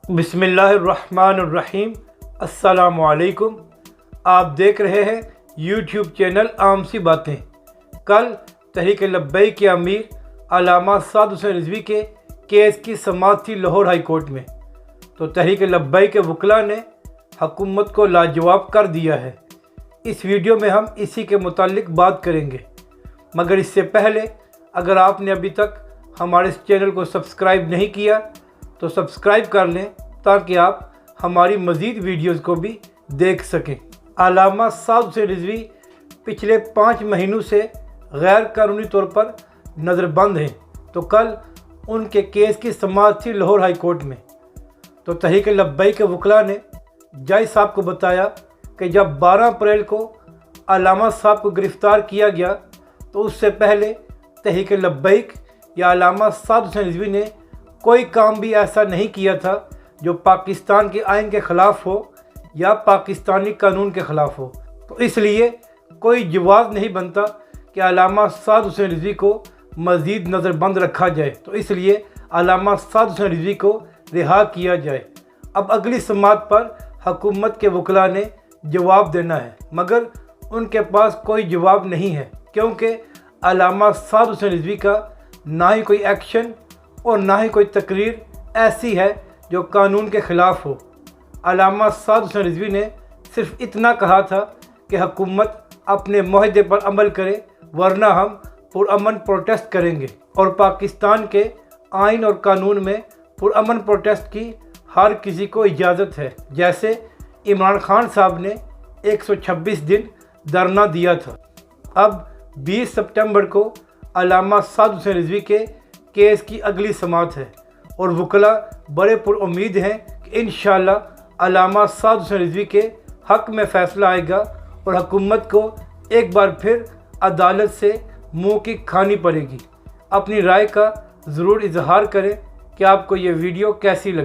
बिस्मिल्लाहिर्रहमानिर्रहीम। अस्सलामुअलैकुम। आप देख रहे हैं यूट्यूब चैनल आम सी बातें। कल तहरीक लब्बैक के अमीर अल्लामा साद हुसैन रिजवी के केस की समाअत थी लाहौर हाई कोर्ट में। तो तहरीक लब्बैक के वकला ने हुकूमत को लाजवाब कर दिया है। इस वीडियो में हम इसी के मुतालिक बात करेंगे, मगर इससे पहले अगर आपने अभी तक हमारे इस चैनल को सब्सक्राइब नहीं किया तो सब्सक्राइब कर लें ताकि आप हमारी मज़ीद वीडियोज़ को भी देख सकें। अल्लामा साद हुसैन रिजवी पिछले 5 महीनों से गैर कानूनी तौर पर नज़रबंद हैं। तो कल उनके केस की समाअत थी लाहौर हाई कोर्ट में। तो तहरीक लब्बैक के वकला ने जज साहब को बताया कि जब 12 अप्रैल को अल्लामा साहब को गिरफ़्तार किया गया तो उससे पहले तहरीक लब्बैक या अल्लामा साद हुसैन रिजवी ने कोई काम भी ऐसा नहीं किया था जो पाकिस्तान के आइन के ख़िलाफ़ हो या पाकिस्तानी कानून के ख़िलाफ़ हो। तो इसलिए कोई जवाब नहीं बनता कि अल्लामा साद हुसैन रिजवी को मज़ीद नज़रबंद रखा जाए। तो इसलिए अल्लामा साद हुसैन रिजवी को रिहा किया जाए। अब अगली समाअत पर हुकूमत के वकला ने जवाब देना है, मगर उनके पास कोई जवाब नहीं है, क्योंकि अल्लामा साद हुसैन रिजवी का ना ही कोई एक्शन और ना ही कोई तकरीर ऐसी है जो कानून के ख़िलाफ़ हो। अल्लामा साद हुसैन रिजवी ने सिर्फ इतना कहा था कि हुकूमत अपने मुआहदे पर अमल करे, वरना हम पुरअमन प्रोटेस्ट करेंगे। और पाकिस्तान के आइन और कानून में पुरअमन प्रोटेस्ट की हर किसी को इजाज़त है। जैसे इमरान खान साहब ने 126 दिन धरना दिया था। अब 20 सितंबर को अल्लामा साद हुसैन रिजवी के केस की अगली समाअत है और वकला बड़े पुरुम्मीद हैं कि इंशाअल्लाह अल्लामा साद हुसैन रिजवी के हक़ में फ़ैसला आएगा और हुकूमत को एक बार फिर अदालत से मुँह की खानी पड़ेगी। अपनी राय का ज़रूर इजहार करें कि आपको ये वीडियो कैसी लगी।